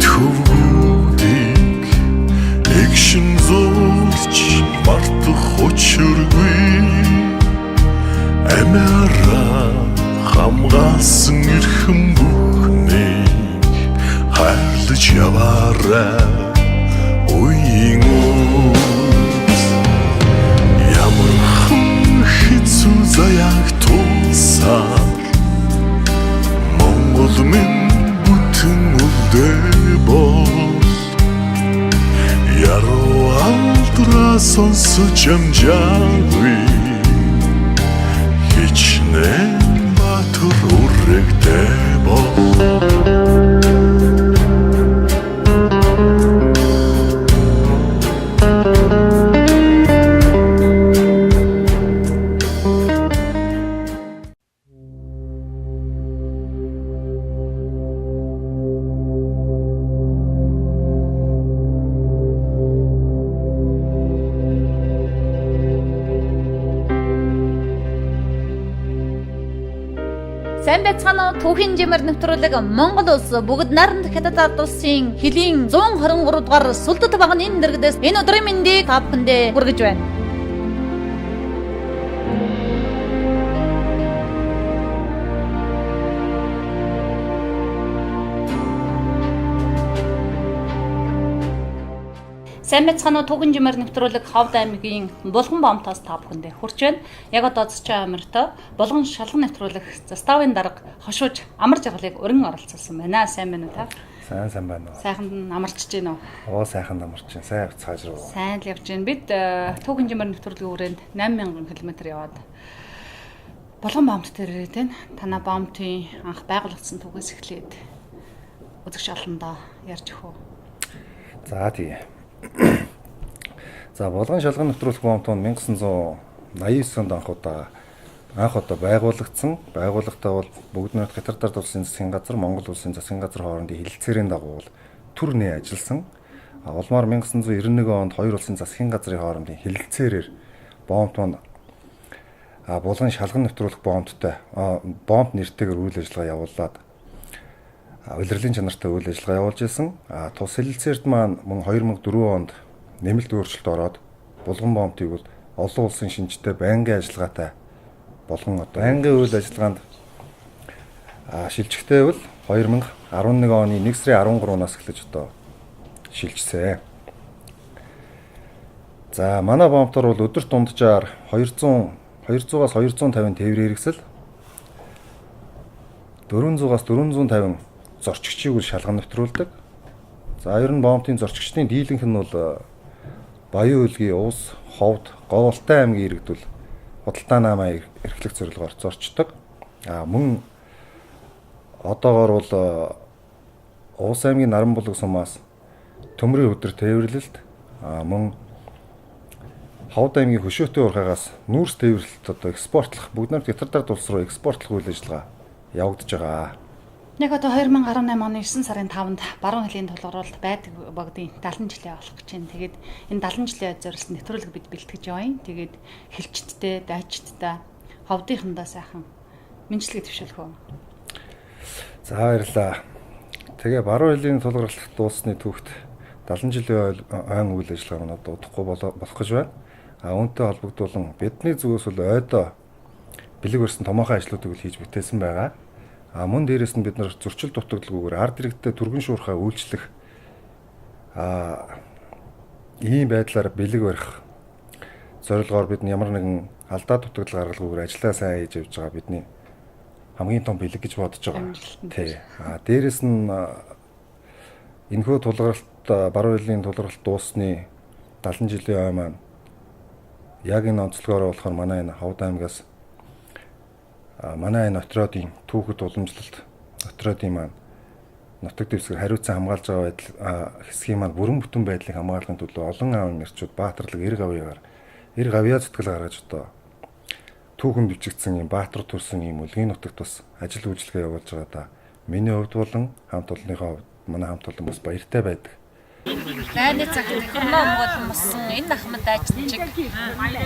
төвүүдийг эгшин зулж мартах учиргүй амиараа хамгаалсан эрхэм бүхнийг хайрлаж яваарай үеийн үз ямархан хэцүү заяаг тулсаар Монгол минь бүтэн үлдээ бол яруу алдраа сонсож амжаагүй хичнээн баатар үрэгтэй бол Сайн байцгаана уу түүхийн жимэр нэвтрүүлэг Монгол улс бүгд найрамд хятад улсын хилийн 123 дугаар сүлдэт багны энэ дэргэдээс энэ өдрийн мэндийг та бүхэндээ хүргэж байна. Сайн байцгаана уу түүхийн жимэр нэвтрүүлэг Ховд аймгийн Булган бомтоос та бүхэндээ хүрч байна. Яг одоо Цочоо амирт Булган шалган нэвтрүүлэг заставын дарга хошууж амар жаргалыг өрн оролцуулсан байна. Сайн байна уу та? Сайн байна уу? Сайхан амарч гин үү? Сайхан амарч байна. Сайн явцгааж руу. Сайн л явж байна. Бид түүхэн жимэр нэвтрүүлгийн хүрээнд 8000 км яваад Булган бомт дээр ирээд байна. Танаа бомтын анх байгуулагдсан түүхээс эхлээд үзэгч олондоо ярьж өгөө. За тийм. За Булган шалган нэвтрүүлэх бомт нь 1989 онд анх удаа байгуулагдсан. Байгууллагатай бол бүгд найрамд хятад улсын засгийн газар, Монгол улсын засгийн газар хоорондын хэлэлцээрийн дагуу төр нээ ажилласан. Улмаар 1991 онд хоёр улсын засгийн газрын хоорондын хэлэлцээрээр бомт маань Булган шалган нэвтрүүлэх бомттой бомт нэртэйгээр үйл ажиллагаа явуулаад улирлын чанартай үйл ажиллагаа явуулж исэн. Тус хэлэлцээрт маань мөн 2004 онд нэмэлт өөрчлөлт ороод Булган бомтыг бол олон улсын шинжтэй байнгын ажиллагаатай болгон одоо байнгын үйл ажиллагаанд шилжихтэй бол 2011 оны 1 сарын 13-наас эхлэж одоо шилжсэн. За манай бомтор бол өдөрт дунджаар 200-аас 250 тээврийн хэрэгсэл 400-аас 450 зорчигчийг үл шалган нэвтрүүлдэг. За ер нь бомтын зорчигчдын дийлэнх нь бол Баян Үлгийн Уус, Ховд, Говьолтой аймгийн иргэдүүл худалдаа наамаа эрхлэх зорилгоор зорчдог. Мөн одоогоор бол Уус аймгийн Наранбулаг сумаас төмрийн өдөр тээвэрлэлт мөн Ховд аймгийн Хөшөөтэй урхаагаас нүүрс тээвэрлэлт одоо экспортлох бүгд найрамд хятад улс руу экспортлох үйл ажиллагаа явагдаж байгаа. Нэг одоо 2018 оны 9 сарын 5-нд баруун хөлийн тулгуурлалт байдаг богдын 70 жилийн болох гэж байна. Тэгээд энэ 70 жилийн зориулсан нэвтрүүлэг бид бэлтгэж явъя. Тэгээд хэлчтдээ, дайчтдаа ховдынхандаа сайхан мэдлэгээ төвшүүлэх үү. За баярлалаа. Тэгээ баруун хөлийн тулгуурлалт дуусны түүхт 70 жилийн ойн үйл ажиллагаа нь одоо удахгүй болох гэж байна. Үүнтэй холбогдуулан бидний зүгээс бол ойдоо бэлэг барьсан томоохон ажлуудыг хийж бүтээсэн байгаа. Мөн дээрээс нь бид нар зөрчил дутагдalgүйгээр ард иргэдтэй түргэн шуурхаа үйлчлэх ийм байдлаар бэлэг барих зорилгоор бид ямар нэгэн алдаа дутагдал гаргалгүйгээр ажиллаа сайн хийж явж байгаа бидний хамгийн том бэлэг гэж бодож байгаа. Тий. Дээрээс нь энэхүү тулгаралт баруун хөлийн тулгаралт дуусны 70 жилийн ой маань яг энэ онцлогоор болохоор манай энэ Ховд аймгаас манай энэ отродын түүхэд уламжлалт отродын маань нутаг дэвсгэр хариуцсан хамгаалж байгаа байдал хэсгийн маань бүрэн бүтэн байдлыг хамгаалахын төлөө олон аавын эрчүүд баатарлаг эр гавьяа зүтгэл гаргаж одоо түүхэн бичигдсэн юм баатар төрсөн юм үлгийн нутагт бас ажил үйлчлэгээ явуулж байгаа да. Миний хувьд болон хамт олонныхоо хувьд манай хамт олон бас баяртай байдаг. Найны цагт хөрмөө өнгөд мөссөн энэ ахмад ажилчиг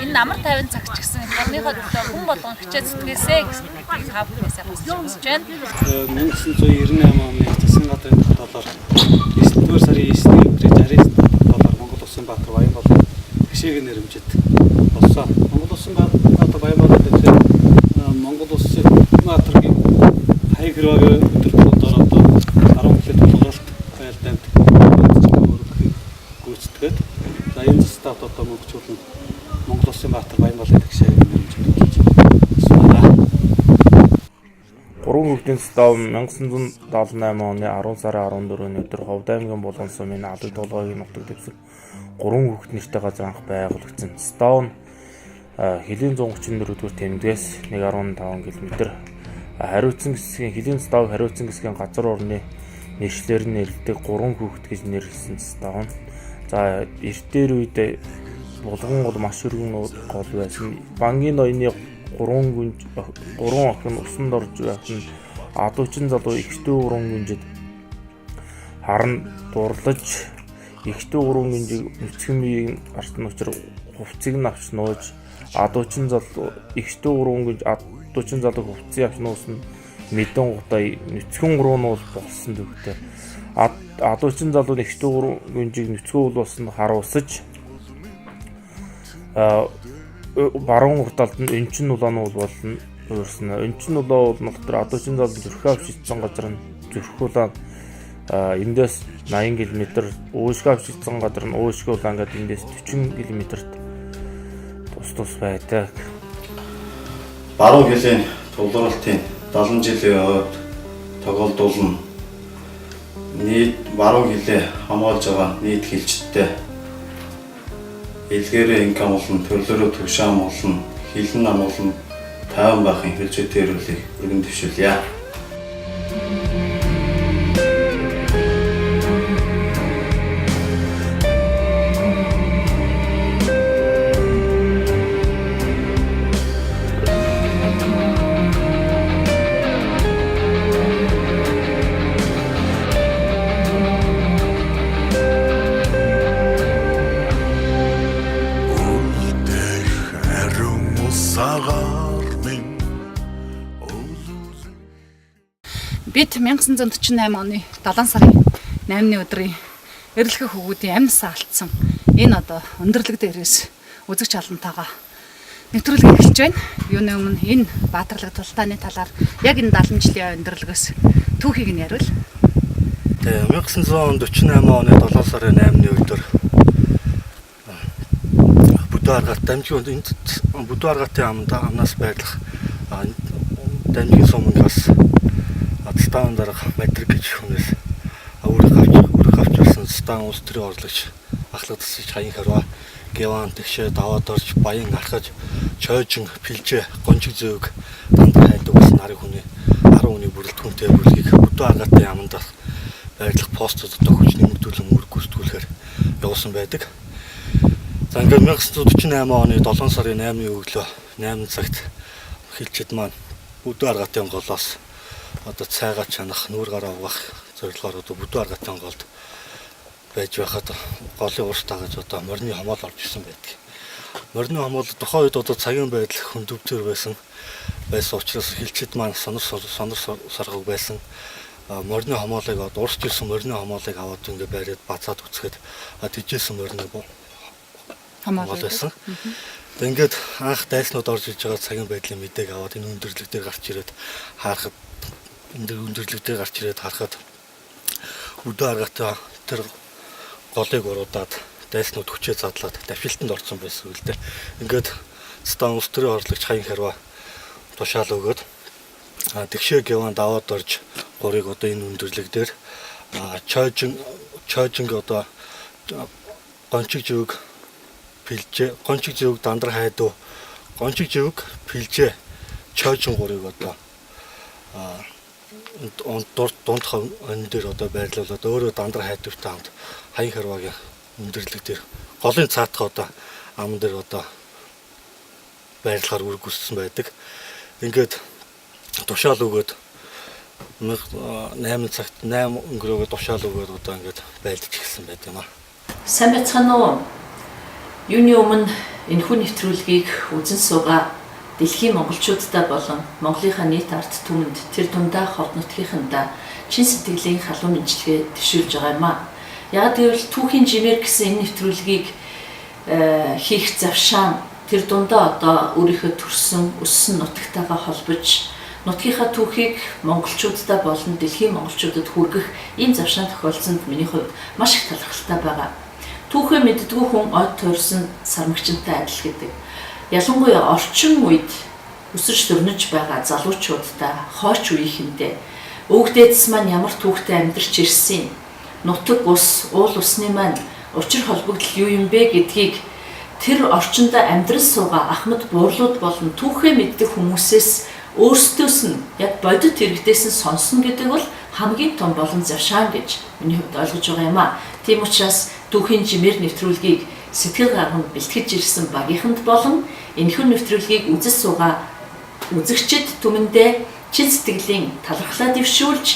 энэ амар тайван цагч гэсэн орныхоо төлөө хүн болгон хичээл зүтгээсэй гэсэн хавхнасаа хүсэж байна. 1998 оны засгийн газрын тогтоолоор тэгшээг нэрмжид болсон. Монгол улсын баатар Баянмаалын тэгэхээр Монгол улсын баатаргийн хаяг хэрвээ өдөр тутмын одоо 10 жилийн тулгуурт байлдаанд өөрөгийг гүйцэтгээд за энэ стат одоо мөнгөчүүлэн Монгол улсын баатар Баянмаалын тэгшээг нэрмжид болж байна. Гурван хүүхдийн став 1978 оны 10 сарын 14-ний өдөр Ховд аймгийн Булган сумын алыг толгойг нутаг дэвсэг гурван хүүхэд нэртэй газар анх байгуулагдсан. Став нь хилийн 134-р тэмдгээс 1.5 км хариуцсан хэсгийн хилийн став хариуцсан хэсгийн газар орны нэршлэр нь нэрлэдэг гурван хүүхэд гэж нэрлэсэн став нь. За эртээр үед Булган бол маш өргөн гол байсан. Бангийн ноёны 3 охин усанд орж байх нь адуучин залуу ихтэй 3 гүнжид харан дурлаж ихтэй 3 гүнжийг нүцгэн биеийн артн учраа хувцсыг нь авч нууж адуучин залуу ихтэй 3 гүнж адуучин залуу хувцсыг авч нуусан мэдэн гутаа нүцгэн 3 нь бол болсон төвтэй адуучин залуу ихтэй 3 гүнжийг нүцгэн уул болсон харуулсаж баруун урт талд нь өнчин улааны уул болно уурсан. Өнчин улаан уул нь дотор адуучин залуу зүрхээ авч ицсэн газар нь зүрх улаан эндээс 80 км, уушгаа авч ицсэн газар нь уушгаа улаан гэдэг эндээс 40 км-т тус байдаг. Баруун хилийн тулгуурлалтын 70 жилийн хувьд тохиолдуулна. Нийт баруун хилээ хамгаалж байгаа нийт хилчдтэй илгээрээ инкам болон төрлөөрөө төвшин болон хилэн амгалан 50 байхын хэлжээтэй хэрэглийг өргөн дэвшүүлье. Бид 1948 оны 7 сарын 8-ны өдрийн эрэлхэх хөвгүүдийн амьсаа алдсан энэ одоо өндөрлөг дээрээс үзэгч алантайгаа нэвтрүүлэг эхэлж байна. Юуны өмнө энэ баатарлаг тултааны талаар яг энэ 70 жилийн өндөрлөгөөс түүхийг нь яриул. Тэгээ 1948 оны 7 сарын 8-ны өдөр Бүдүүаргат дамжин Бүдүүаргатын амнаас байрлах дамжин сумангаас стан дарга матрик гэж хүнээс өрх авчирсан стан улс төрийн орлогч ахлагдсан хаян харва геван тэгшээ даваад орж баян архаж чойжин пилжээ гончиг зөөг дандаа хайдаг гэсэн нарыг хүний 10 хүний бүрэлдэхүүнтэй бүлгийг Бүдүүаргатын аманд байрлах постууд одоо хүч нэмэгдүүлэн үүрэг гүйцэтгүүлэхээр явуулсан байдаг. За ингээд 1948 оны 7 сарын 8-ны өглөө 8 цагт хилчид маань Бүдүүаргатын голоос одоо цайгаа чанах нүүр гараа угаах зорилгоор одоо Бүдүүаргатын голд байж байхад голын урс тагаж одоо морины хомоол орж ирсэн байдаг. Морины хомоол тухайн үед одоо цагийн байдал хөндөвдөр байсан учраас хилчид маань сонор саргаг байсан. Морины хомоолыг одоо урсж ирсэн морины хомоолыг аваад ингээд байраад бацаад үцгээд тэжээсэн морины хомоол байсан. Ингээд анх дайснууд орж иж байгаа цагийн байдлын мэдээг аваад энэ өндөрлөг дээр гарч ирээд харахад Бүдүүаргатын тэр голыг уруудаад дайснууд хүчээ задлаад давшилтанд орсон байсан үл дээ. Ингээд стан улс төрийн орлогч хаян харва тушаал өгөөд тэгшээ геван даваад орж гурыг одоо энэ өндөрлөг дээр чойжинг одоо гончиг зүг пилжээ гончиг зүг дандар хайдуу гончиг зүг пилжээ чойжин гурыг одоо дунд хон дээр одоо байрлуулад өөрөө дандар хайдвартай хамт хаян харвагийн өндөрлөг дээр голын цаатах одоо ам дээр одоо байрлахаар үүрэг гүйцэтгсэн байдаг. Ингээд тушаал өгөөд 8 цагт 8 өнгөрөөгөө тушаал өгөөд одоо ингээд байлдаж эхэлсэн байт юм аа. Сайн байцгаана уу? Юуны өмнө энэ хүн нэвтрүүлгийг үзэн суугаа дэлхийн монголчуудтай болон Монголынхаа нийт ард түмэнд тэр дундаа хот нутгийнхандаа чин сэтгэлийн халуун мэдлэгээ төшөөлж байгаа юм аа. Яг гэвэл түүхийн жимээр гэсэн энэ нэвтрүүлгийг хийх завшаан тэр дундаа одоо өөрийнхөө төрсөн өссөн нутагтайгаа холбож нутгийнхаа түүхийг монголчуудад болон дэлхийн монголчуудад хүргэх ийм завшаан тохиолдсонд миний хувьд маш их талархалтай байгаа. Түүхээ мэддэггүй хүн од тойрсон сармагчтай адил гэдэг. Ялангуяа орчин үед өсөж төрнөж байгаа залуучуудаа хойч үеийнхэндээ өвгдээдс маань ямар түүхтэй амьдарч ирсэн, нутаг ус, уул усны маань учир холбогдол юу юм бэ гэдгийг тэр орчинд амьдрал суугаа ахмад буурлууд болон түүхээ мэддэг хүмүүсээс өөрсдөөс нь яг бодит иргэдээс нь сонсно гэдэг бол хамгийн том болон завшаан гэж миний хувьд ойлгож байгаа юм а. Тийм учраас түүхийн жимээр нэвтрүүлгийг сэтгэл гарган бэлтгэж ирсэн багийнханд болон энэхүү нэвтрүүлгийг үзэж суугаа үзэгчид түмэндээ чин сэтгэлийн талархлаа дэвшүүлж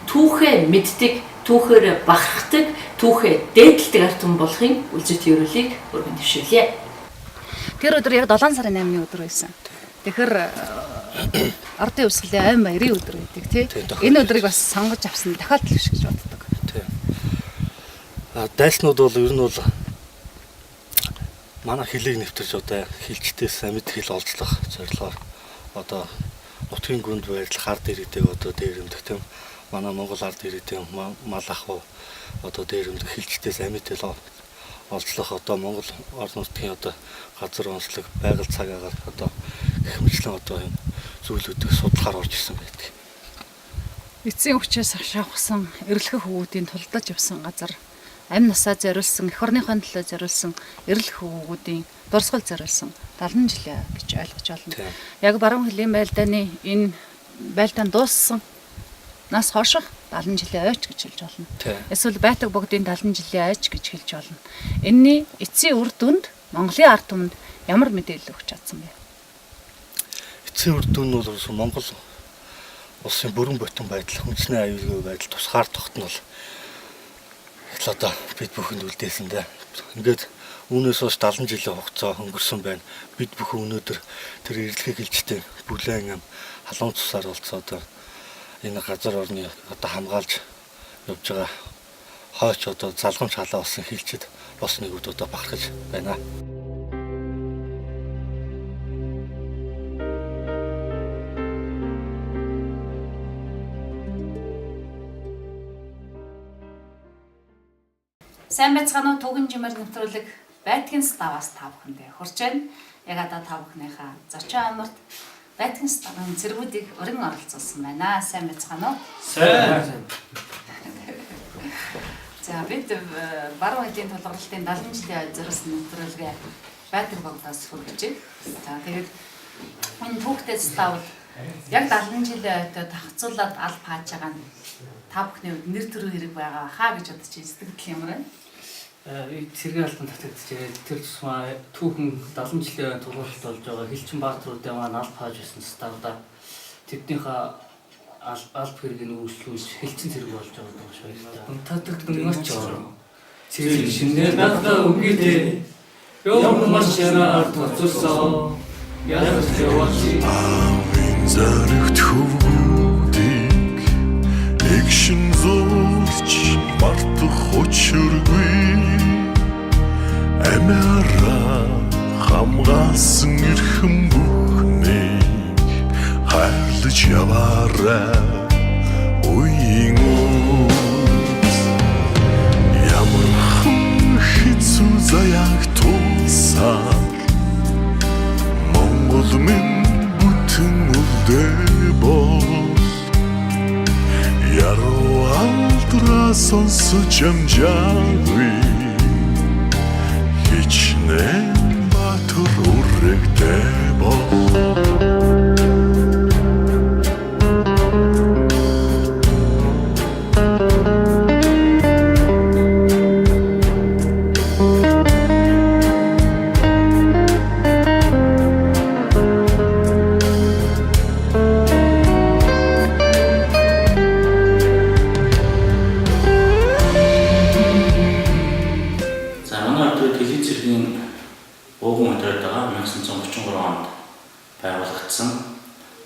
түүхээ мэддэг, түүхээр бахархдаг, түүхээ дээдэлдэг ард түмэн болохын үлзий төвөөрөлийг өргөн дэвшүүлье. Тэр өдөр яг 7 сарын 8-ны өдөр байсан. Тэгэхээр ардын өвсгөлийн айн баярын өдөр гэдэг тий. Энэ өдрийг бас сонгож авсан тохиолдол биш гэж боддог. Тийм. Дайснууд бол ер нь бол манай хэлийг нэвтэрч одоо хилчдээс амьд хэл олзлох зорилгоор одоо нутгийн гүнд байрлах ард иргэдэг одоо дээрэмдэх тийм манай Монгол ард иргэдэг мал ахуй одоо дээрэмдэх хилчдээс амьд хэл олзлох одоо Монгол орон нутгийн одоо газар онцлог байгаль цагаагаар одоо гэх мэтлэн одоо энэ зүйлүүдийг судлахаар орж ирсэн байдаг. Эцсийн хүчээс шавхсан эрэлхэх хөвгүүдийн тулдаж явсан газар амь насаа зориулсан, эх орныхон төлөө зориулсан эрэлх хөвгүүдийн дурсгал зориулсан 70 жил гэж ойлгож байна. Яг баруун хөлийн байлдааны энэ байлдаан дууссан нас хойших 70 жилийн ойч гэж хэлж болно. Эсвэл байтаг богдын 70 жилийн ойч гэж хэлж болно. Энэний эцсийн үр дүнд Монголын ард түмэнд ямар мэдээлэл өгч чадсан бэ? Эцсийн үр дүн нь бол Монгол улсын бүрэн бүтэн байдал, хүнсний аюулгүй байдал тусгаар тогтнол. Их л одоо бид бүхэнд үлдээсэн дээ. Ингээд үүнээс хойш 70 жилийн хугацаа өнгөрсөн байна. Бид бүхэн өнөөдөр тэр эрэлхийг хэлжтэй бүлээн ам халуун цусаар болцоо одоо энэ газар орны одоо хамгаалж явж байгаа хойч одоо залгамж халаа болсон хилчид бос нэгүүд одоо бахархаж байна. Сайн байцгаана уу түүхэн жимээр нэвтрүүлэг Байтгын ставаас та бүхэндээ хүрч байна. Яг одоо та бүхнийхээ зочин амарт Байтгын ставын зэргүүдийг өргөн оролцуулсан байна. Сайн байцгаана уу? Сайн. За бид баруун хэдийн тулгуурлалтын 70 жилийн зориулсан нэвтрүүлгээ Байтгын богдоос хүргэж байна. За тэгээд энэ түүхтэй став яг 70 жилийн ойд тахцуулаад аль пааж байгаа нь та бүхний хувьд нэр төрөө хэрэг байгаа хаа гэж бодож сэтгэл ямар байна? Цэргийн албан татагдчихээ тэр тусмаа түүхэн 70 жилийн тулгуурлалт болж байгаа Хилчин баатруудын маань аль пааж байсан ставда тэднийхээ аль хэргийг үүслүүлж Хилчин цэрэг болж байгаа юм шиг байна. Татагдсан ч орно. Цэрэг шинээр надад үгүйтэй юм маш яраар тоцсон. Яг зөвхөн Амин зарагт хөвгүүдийг эгшин зурч мартах учиргүй амиараа хамгаалсан эрхэм бүхнийг хайрлаж яваарай үеийн үз ямар хэцүү заяаг тулсаа Монгол минь бүтэн үлдээ бол яруу алдраа сонсож амжаагүй хичнээн баатар үрэгтэй бол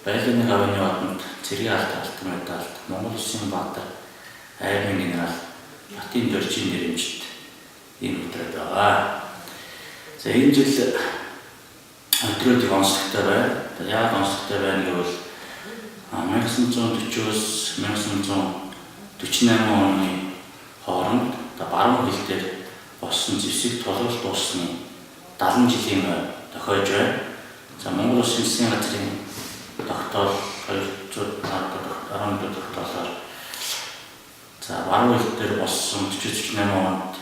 Байлдааны хавийн хотод цэргийн алт алтан медальт Монгол Улсын баатар аймгийн генерал Батын Доржийн нэрэмжит энэ өдрөд байгаа. За энэ жил өдрөдийг онцлогтой байна. Яг онцлогтой байна гэвэл 1940-с 1948 оны хооронд баруун хил дээр болсон зэвсэг тулгуур дуусны 70 жилийн тохиож байна. За Монгол Улсын засгийн газрын тогтоол 214 тогтоолоор за баруун хил дээр болсон 48 онд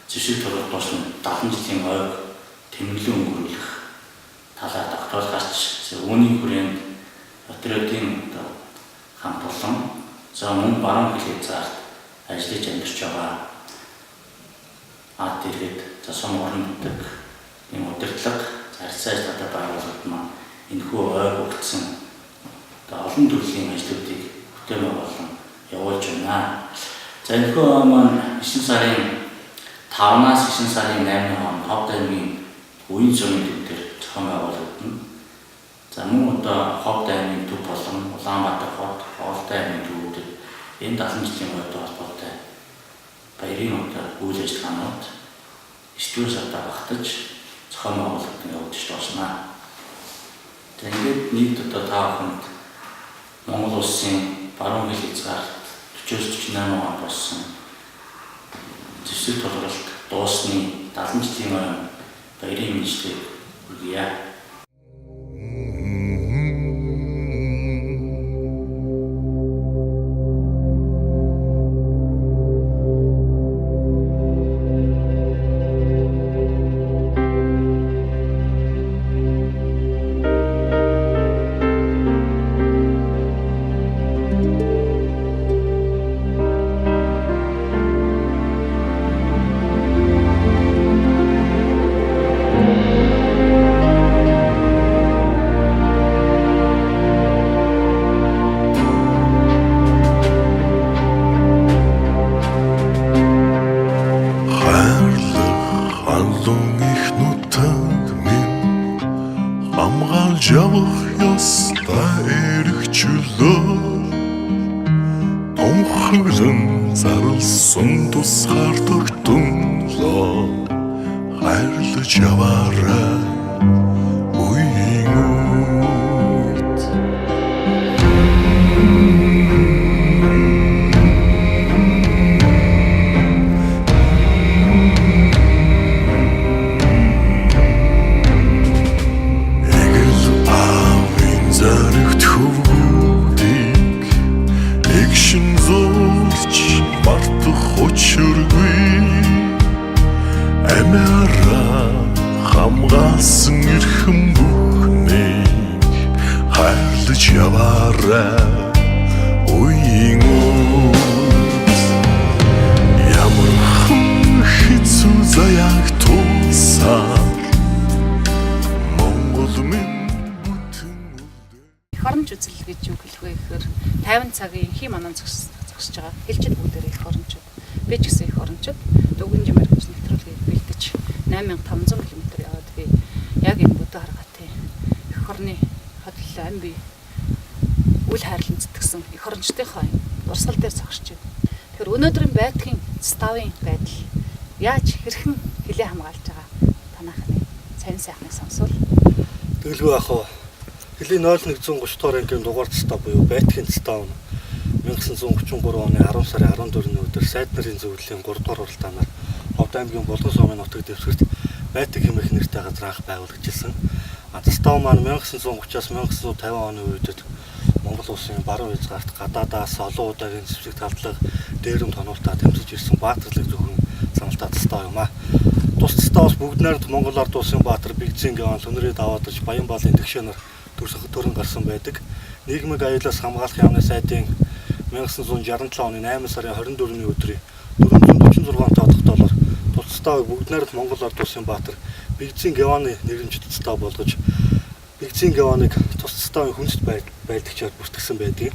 зэвсэг тулгуур дуусны 70 жилийн ойг тэмдэглэн өнгөрүүлэх талаар тогтоол гарч үүний хүрээнд өдрөдийн хамт олон за мөн баруун хил хязгаарт ажиллаж амьдарч байгаа. Тэгээд за сум орон нутаг юм удирдлага зарцаа ажиллагатай байгууллагууд маань энэхүү ойг өгсөн олон төрлийн ажлуудыг бүтээн болон явуулж байна. За энэхүү маань 9 сарын 5-аас 9 сарын 8-ны хооронд Ховд аймгийн үеийн цөмийн төвдөр зохион байгуулагдана. За мөн одоо Ховд аймгийн төв болон Улаанбаатар хот, Ховд аймгийн төвүүдэд энэ 70 жилийн ойтой холбоотой баярын одоо үйл ажиллагаанууд 9 сард багтаж зохион байгуулалтанд явуулж дуусна. За ингээд нийт одоо та бүхэнд Монгол Улсын баруун хил хязгаарт 40-48 онд болсон зэвсэг тулгуурт дуусны 70 жилийн ойн баярын мэндийг хүргье. Явах ёстой эрхчлөө томхоглон зарлсан тусгаар тогтнолоо хайрлаж яваарай үеийн үед хамгаалсан эрхэм бүхнийг хайрлаж яваарай үеийн үед ямар хэцүү заяаг тулсаар Монгол минь бүтэн Эх оронч үзэл гэж юу хэлэх вэ гэхээр 50 цагийн хий манан зогсож байгаа хэлчихэд бүгдээ эх орончууд би ч гэсэн эх орончууд дүгэн жимээр гэж нэвтрүүлгийг бэлдэж 8500 км яваад би яг энэ бүдэ харгатай эх орны хотлол ам би үл хайрлан зүтгэсэн эх орончдынхаа урсгал дээр зогсож байна. Тэгэхээр өнөөдрийн байдлын ставын байдал яаж хэрхэн хилээ хамгаалж байгаа танахны сайн сайхныг сонсвол Тэгэлгүй ах уу. Хэлийн 0130 дугаар ангийн дугаар цэстаа буюу Байтгийн цэстаа 1933 оны 10 сарын 14-ний өдөр сайд нарын зөвлөлийн 3 дугаар уралдаанаар Ховд аймгийн Булган сумын нутаг дэвсгэрт Байтг хэмээх нэртэй газар анх байгуулагдсан. Цэстаа маань 1930-аас 1950 оны үедэд Монгол Улсын баруун хязгаарт гадаадаас олон удаагийн зэвсэг талдлага дээрэм тонуултаа тэмцэж ирсэн баатарлаг зөвхөн саналтай цэстаа юм а. Тус цэстаа бас бүгд найрамд Монгол Ард улсын баатар Бигзийн гаван Сүнрээ даваадаж Баянбаалын тэгшээнээр төрөн гарсан байдаг. Нийгмийг аюулаас хамгаалах яамны сайдын 1967 оны 8 сарын 24-ний өдрийн 446 тогтоолоор тусцааг бүгд найрамд Монгол Ард улсын баатар Бигзийн гаваны нэрэмжит цэстаа болгож Бигзийн гаваныг тусцааны хүнсд байлдагчаар бүртгэсэн байдаг.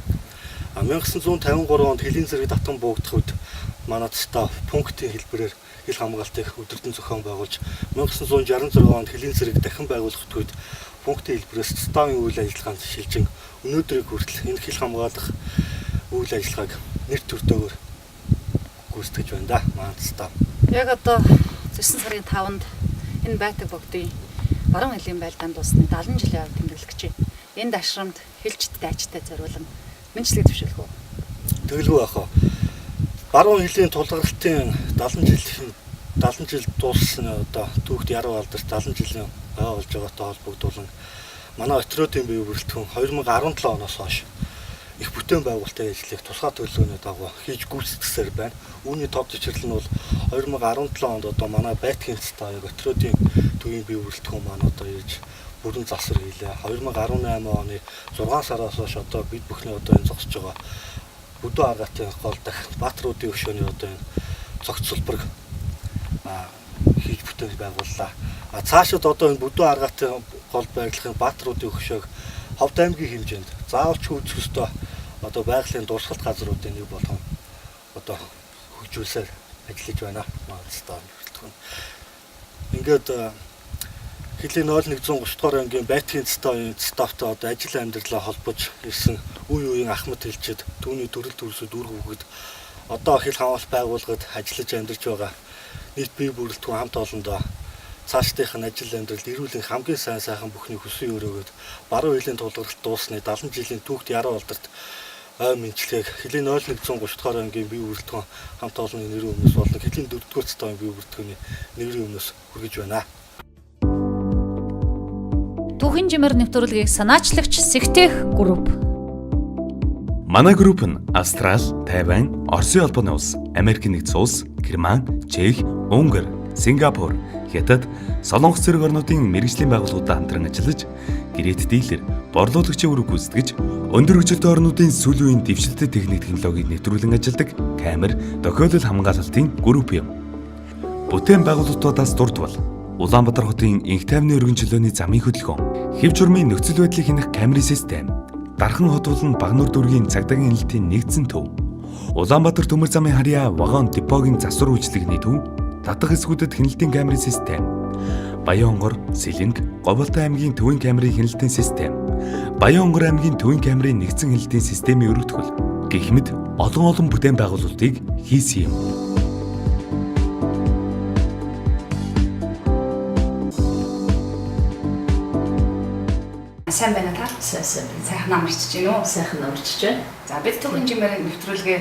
1953 онд Хэлийн зэрэг татан буугдах үед манай цэстаа пунктын хэлбэрээр хил хамгаалтыг өдөртөн зохион байгуулж 1966 онд Хэлийн зэрэг дахин байгуулахад үед пунктын хэлбэрээс цэстааны үйл ажиллагаанд шилжин өнөөдрийг хүртэл энэ хил хамгаалах үйл ажиллагааг нэр төрдөөр гүйцэтгэж байна да манай цэстаа. Яг одоо 9 сарын 5-нд энэ байтаг богдын баруун хилийн байлдаанд дуусны 70 жилийн хувьд тэмдэглэх гэж байна. Энэ дашрамд хэлчт дайчтай зориулан мэдлэг төвшүүлэх үү? Тэгэлгүй яах вэ? Баруун хилийн тулгуурлалтын 70 жил дууссан одоо түүхт яруу алдарт 70 жилийн байгаа болж байгаатай холбогдуулан манай Өтрөөдийн бие бүрэлдэхүүн 2017 оноос хойш их бүтээн байгуулалтын ажлыг тусгай төлөвлөгөөний дагуу хийж гүйцэтгсээр байна. Үүний тод жишрэл нь бол 2017 онд одоо манай Байтгийн цэцтэй Өтрөөдийн төвийн бие бүрэлдэхүүн маань одоо ирж бүрэн засвар хийлээ. 2018 оны 6 сараас хойш одоо бид бүхний одоо энэ зогсож байгаа Бүдүү аргатын гол дах Баатруудын өшөөний одоо энэ цогц сулбарыг хийж бүтээн байгууллаа. Цаашид одоо энэ Бүдүү аргатын гол байрлахын Баатруудын өшөөг Ховд аймгийн хэмжээнд заавалч үүсэх ёстой одоо байгалийн дурсгалт газруудын нэг болгон одоо хөгжүүлсээр ажиллаж байна. Маастаар бүрэлдэхүүн. Ингээд Хилийн 0130 дугаар ангийн Байтгийн стафтай одоо ажил амьдралаа холбож ирсэн үе үеийн ахмад хэлчид түүний төрөл төрөсөд үр хөвгөд одоо хил хамгаалалт байгууллагад ажиллаж амьдарч байгаа нийт бие бүрэлдэхүүн хамт олондоо цаашдынх нь ажил амьдралд эрүүл энх хамгийн сайн сайхан бүхний хүсэн өрөөгөөд баруун хилийн тулгуурлалт дуусны 70 жилийн түүхт яруу алдарт ой мэдлэгийг Хилийн 0130 дугаар ангийн бие бүрэлдэхүүн хамт олонны нэрийн өмнөөс болон Хилийн 4-р цэцтэй бие бүрэлдэхүүний нэрийн өмнөөс хүргэж байна. Түүхийн жимээр нэвтрүүлгийг санаачлагч Сэгтэх групп. Манай групп нь Австрал, Тайвань, Оросын улбаны улс, Америк нэгдсэн улс, Герман, Чех, Унгар, Сингапур, Хятад, Солонгос зэрэг орнуудын мэргэжлийн байгууллагуудад хамтран ажиллаж, гэрээт дийлэр, борлуулагчийн үүрэг гүйцэтгэж, өндөр хөгжилтэй орнуудын сүүлийн үеийн дэвшилтэт техник технологиг нэвтрүүлэн ажилладаг камер, тохиолдол хамгаалалтын групп юм. Бүтээн байгууллагуудаас дурдвал Улаанбаатар хотын инх тайвны өргөн чөлөөний замын хөдөлгөөн, хэв журмын нөхцөл байдлыг хянах камерын систем, Дархан хот болон Багнуур дүүргийн цагдаагийн хяналтын нэгдсэн төв, Улаанбаатар төмөр замын харьяа вагон депогийн засвар үйлчлэгний төв, татах эсгүүдэд хяналтын камерын систем, Баянгор, Сэлэнг, Говьолтой аймгийн төвийн камерын хяналтын систем, Баянгор аймгийн төвийн камерын нэгдсэн хяналтын системийн өргөтгөл гэх мэт олон бүтээн байгуулалтыг хийсэн юм. Сайн байна та? Сайн. Сайхан амарчж гинөө. Сайхан амарчж байна. За бид түүхийн жимээр нэвтрүүлгээ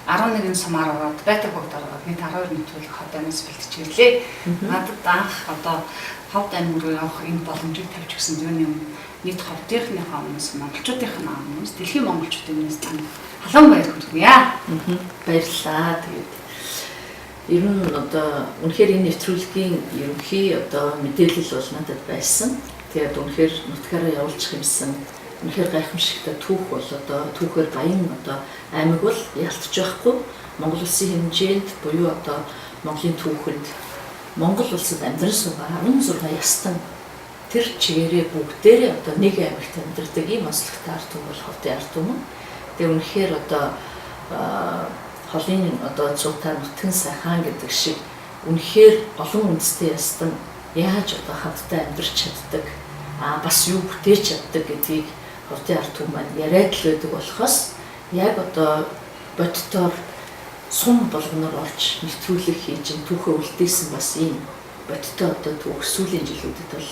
11 сумаар ороод Байтаг богд ороод нийт 12 нэвтрүүлэг Ховд аймаас бэлтжирлээ. Надад анх одоо Ховд аймаг руу явах энэ боломжийг тавьж өгсөн юуны нийт Ховдынхныхаа өмнөөс монголчуудынхаа өмнөөс дэлхийн монголчуудын өмнөөс халуун баяр хүргье. Баярлалаа. Тэгээд ер нь одоо үнэхээр энэ нэвтрүүлгийн ерөнхий одоо мэдээлэл бол надад байсан. Тэгээд үнэхээр нутгаараа явуулчих юмсан үнэхээр гайхамшигтай түүх бол одоо түүхээр баян одоо аймаг бол ялтж байхгүй. Монгол улсын хэмжээнд буюу одоо Монголын түүхэнд Монгол улсад амьдран суугаа 16 ястан тэр чигээрээ бүгдээрээ одоо нэг аймагт амьдардаг ийм онцлогтой ард түмэн бол Ховдын ард түмэн. Тэгээд үнэхээр одоо холын одоо цуутаа нутгийн сайхан гэдэг шиг үнэхээр олон үндэстэй ястан яаж одоо хамтдаа амьдарч чаддаг бас юу бүтээж чаддаг гэдгийг Ховдын ард түмэн маань яриад л байдаг болохоос яг одоо бодтоор сум болгоноор орж нэвтрүүлэг хийж түүхээ үлдээсэн бас ийм бодтой одоо түүх сүүлийн жилүүдэд бол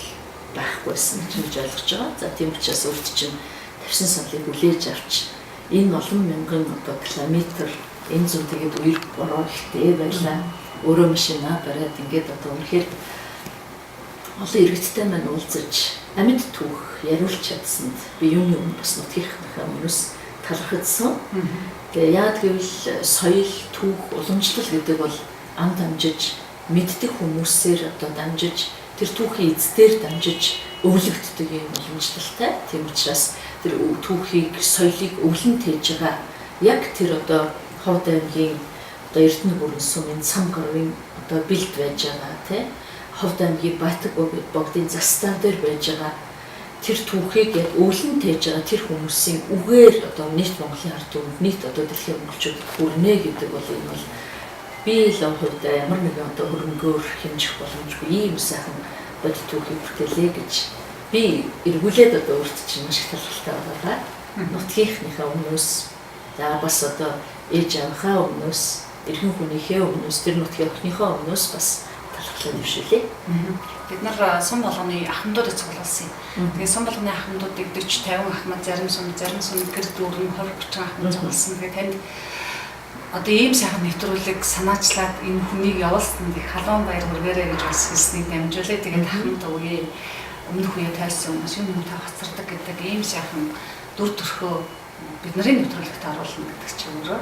байхгүйсэн гэж ойлгож байгаа. За тийм учраас өөрт чинь тавьсан саналыг хүлээж авч энэ олон мянган одоо километр энэ зүг тэгээд үер бороо ихтэй байлаа. Өөрөө машина бариад ингээд одоо үнэхээр олон иргэдтэй маань уулзаж амьд түүх яриулж чадсанд би юуны өмнө бас нутгийнхаа өмнөөс талархагдсан. Тэгээ яад гэвэл соёл, түүх, уламжлал гэдэг бол ам дамжиж мэддэг хүмүүсээр одоо дамжиж тэр түүхийн эздээр дамжиж өвлөгддөг юм уламжлалтай. Тийм учраас тэр түүхийг, соёлыг өвлөн тээж байгаа яг тэр одоо Ховд аймгийн одоо Эрдэнэ бүрэн сумын цам гарвын одоо бэлд байж байгаа тий. Ховд аймгийн Байтаг богдын застав дээр байж байгаа тэр түүхийг яг өвлөн тээж байгаа тэр хүмүүсийн үгээр одоо нийт Монголын ард түмэнд нийт одоо дэлхийн монголчууд хүрнэ гэдэг бол энэ бол би л хувьдаа ямар нэгэн одоо хөрөнгөөр хэмжих боломжгүй ийм сайхан бодит түүхийг бүтээлээ гэж би эргүүлээд одоо өөрт чинь маш их талархалтай байгаа. Нутгийнхныхаа өмнөөс за бас одоо ээж аваахаа өмнөөс эрхэн хүнийхээ өмнөөс тэр нутгийн охиныхоо өмнөөс бас талхлаа нэвшүүлээ. Бид нар сум болгоны ахмадуудыг цуглуулсан юм. Тэгээд сум болгоны ахмадуудыг 40-50 ахмад, зарим сум гэр дүүрэн 20-30 ахмад цуглуулсан. Тэгээд танд одоо ийм сайхан нэвтрүүлэг санаачлаад энэ хүнийг явуулсан их халуун баяр хүргээрэй гэж бас хэлснийг дамжуулаа. Тэгээд ахмад үеэ өмнөх үеэ тайлсан хүмүүс юм та хоцордог гэдэг ийм сайхан дүр төрхөө бидний нэвтрүүлэгт оруулна гэдэг чинь өөрөө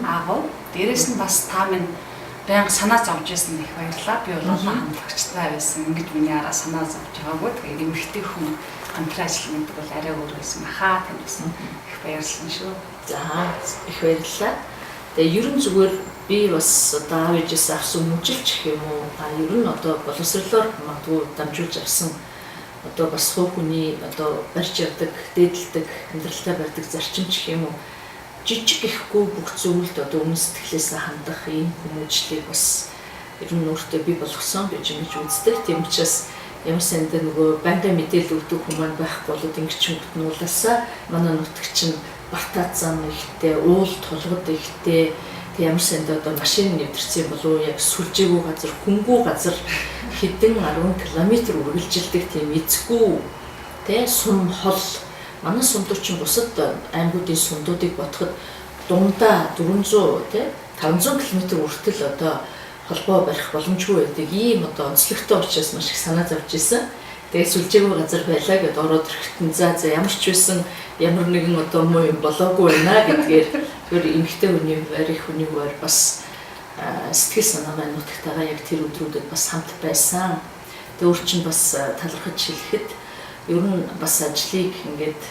аав. Дээрээс нь бас та минь байнга санаа зовж байсан их баярлалаа. Би бол хамтлагчтай байсан. Ингэж миний араа санаа зовж байгаагүй. Тэгээд эмэгтэй хүн хамтран ажиллах гэдэг бол арай өөр байсан. Хаа тань байсан. Их баярлсан шүү. За их баярлалаа. Тэгээ ерөн зүгээр би бас одоо аав ээжээс авсан мөжилч гэх юм уу. Ер нь одоо боловсрлоор магадгүй дамжуулж авсан одоо бас хуу хүний одоо барьж явдаг, дээдэлдэг, амьдралтай барьдаг зарчимч гэх юм уу. Жижиг ихгүй бүх зүйлд одоо өмнө сэтгэлээс хандах ийм хүмүүжлийг бас ер нь өөртөө би болгосон гэж ингэж үздэг. Тийм учраас ямар санд нөгөө банкны мэдээлэл өгдөг хүмүүс байхгүй болоод ингэч мөтнүүлээсээ манай нутагч нь бартаа зам ихтэй, уул толгод ихтэй. Тэг ямар санд одоо машин нэвтэрсэн болов яг сүлжээгүй газар, хөнгүү газар хэдэн 10 км үргэлжилдэг тийм эцгүй тэ сум хол. Манай сумдууд чинь бусад аймагуудын сумдуудыг бодоход дундаа 400 тэ 500 км хүртэл одоо холбоо барих боломжгүй байдаг. Ийм одоо онцлогтой учраас маш их санаа зовж исэн. Тэгээд сүлжээгүй газар байлаа гэдээ ороод ирэхдээ за ямар ч байсан ямар нэгэн одоо муу юм болоогүй байна гэдгээр тэр эмэгтэй хүний байр их хүний байр бас сэтгэл санаагаа нутагтайгаа яг тэр өдрүүдэд бас хамт байсан. Тэгээд өөр чинь бас талархаж хэлэхэд ер нь бас ажлыг ингээд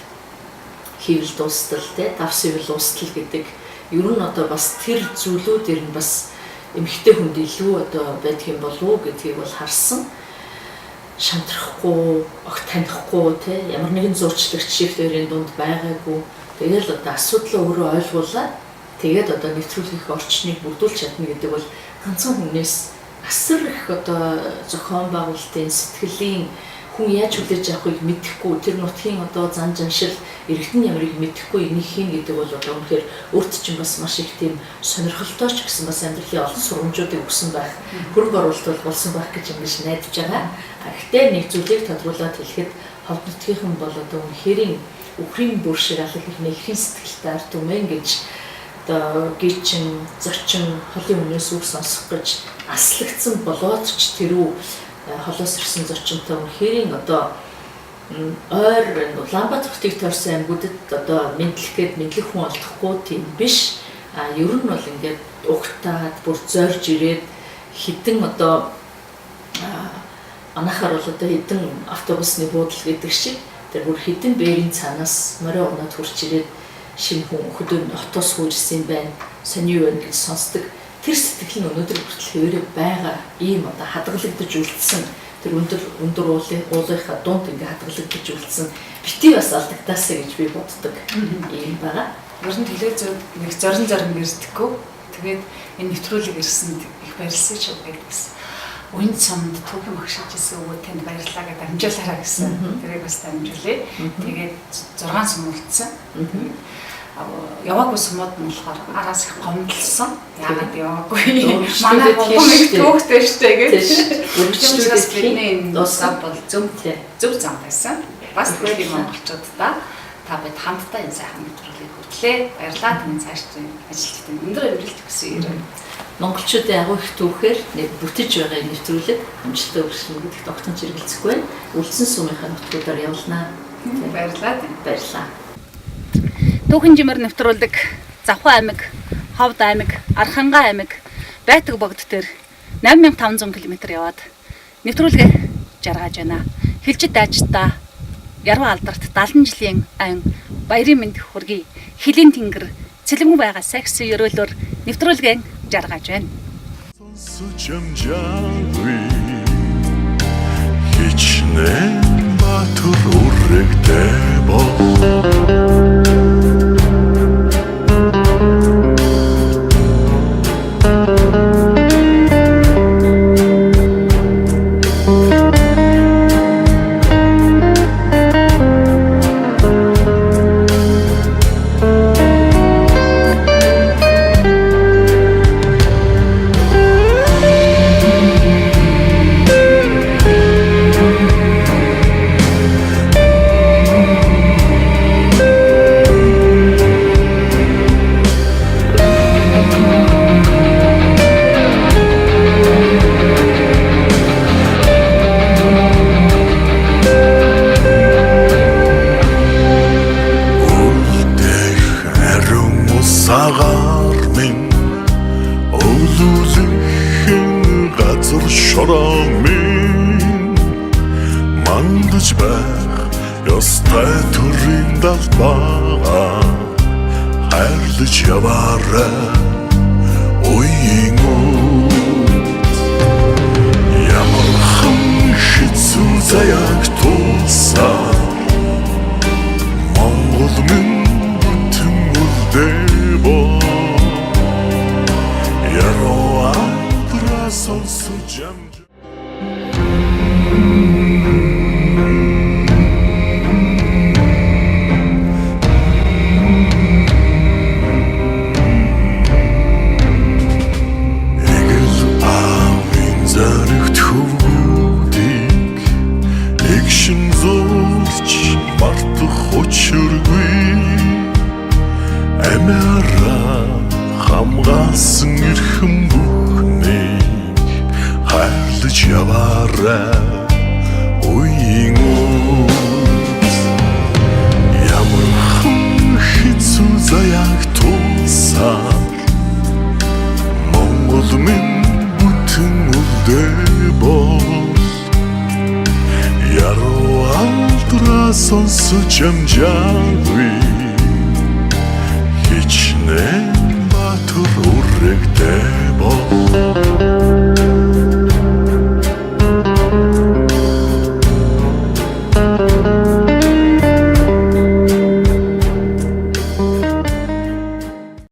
хийвэл дуустал те давсвал дуустал гэдэг ер нь одоо бас тэр зүйлүүдээр нь бас эмэгтэй хүнд илүү одоо байдаг юм болов уу гэдгийг бол харсан. Шантрахгүй, огт танихгүй те ямар нэгэн зурчлагч шиг төрийн дунд байгаагүй. Тэгэл одоо асуудлаа өөрөө ойлгуулаад тэгээд одоо нэвтрүүлэх орчныг бүрдүүлж чадна гэдэг бол ганцхан хүнээс асар их одоо зохион байгуулалтын сэтгэлийн хүн яаж хүлээж авахыг мэдэхгүй тэр нутгийн одоо зан жаншил иргэдэн ямарыг мэдэхгүй энийг хийн гэдэг бол одоо үнэхээр өөрт чинь бас маш их тийм сонирхолтой ч гэсэн бас амьдралын олон сургамжуудыг өгсөн байх хөрөнгө оруулалт болсон байх гэж ингэж найдаж байгаа. Гэхдээ нэг зүйлийг тодруулаад хэлэхэд ховд нутгийнхан бол одоо үнэхээр үхрийн бүр шиг алах ихний ихэн сэтгэлтэй ард түмэн гэж одоо гичин зочин холын өмнөөс үг сонсох гэж аслагдсан болоод ч тэрүү холоос ирсэн зочинтой үнэхээр одоо ойр Улаанбаатартыг тойрсон аймагуудад одоо мэдлэх хүн олдохгүй тийм биш. Ер нь бол ингээд угтаад бүр зорж ирээд хідэн одоо анахаар бол одоо хідэн автобусны буудлал гэдэг шиг тэр бүр хідэн бээрийн цаанаас морин унаад хурч ирээд шинэ хүн хөдөө хотоос хуржсэн байна. Сони юу вэ гэж сонсдог. Тэр сэтгэл нь өнөөдөр хүртэл хэвээрээ байгаа ийм одоо хадгалагдаж үлдсэн тэр өндөр уулынхаа дунд ингээ хадгалагдаж үлдсэн бити бас алдагдаасаа гэж би боддог ийм байгаа. Ер нь телевизэд нэг зорин ирдэхгүй. Тэгээд энэ нэвтрүүлэг ирсэнд их баярлсан ч гэсэн. Үн цамд түүхэн багшиж ирсэн өвөө танд баярлалаа гэж дамжуулаарай гэсэн. Тэрийг бас дамжуулъя. Тэгээд 6 сум үлдсэн. Яваагүй сумууд нь болохоор араас их гомдлсон. Яагаад яваагүй? Манай хүмүүс төвхтэй штэ гэж. Үргэлжлүүлээд бидний дуусаад бол зөв зам байсан. Бас тэр юм монголчуудаа та бид хамтдаа энэ сайхан нэвтрүүлгийг хөтлөө. Баярлалаа тань цааш ажилтнууд өндөр амжилт хүсье. Монголчуудын агуу их түүхээр бүтэж байгаа нэвтрүүлэг амжилттай өргөснө гэдэгт огтхон зэрэгэлзэхгүй байна. Үлдсэн сумынхаа нутгуудаар явуулнаа. Баярлалаа. Баярлалаа. Түүхэн жимэр нэвтрүүлэг Завхан аймаг, Ховд аймаг, Архангай аймаг, Байтаг богд дээр 8500 км яваад нэвтрүүлгээ жаргаж байна. Хилжид дайчдаа Яруу алдарт 70 жилийн айн баярын мэнд хүргэе. Хилийн тэнгэр цэлмэг байгаа секси өрөөлөөр нэвтрүүлгээ жаргаж байна. Хичнээн батур үрэгтэй бол чороо минь мандаж байх ёстой төрийн далбаа хайрлаж яваарай уян ямархан хэцүү заяаг тулсаа Монгол минь бүтэн үлдээбо яруу амтраа сонсож амж хамгаалсан эрхэм бүхнийг хайрлаж яваарай уян ямар хэцүү заяаг тулсаар Монгол минь бүтэн үлдээбол яруу алдраа сонсож амжаагүй хичнээн баатар үрэгтэй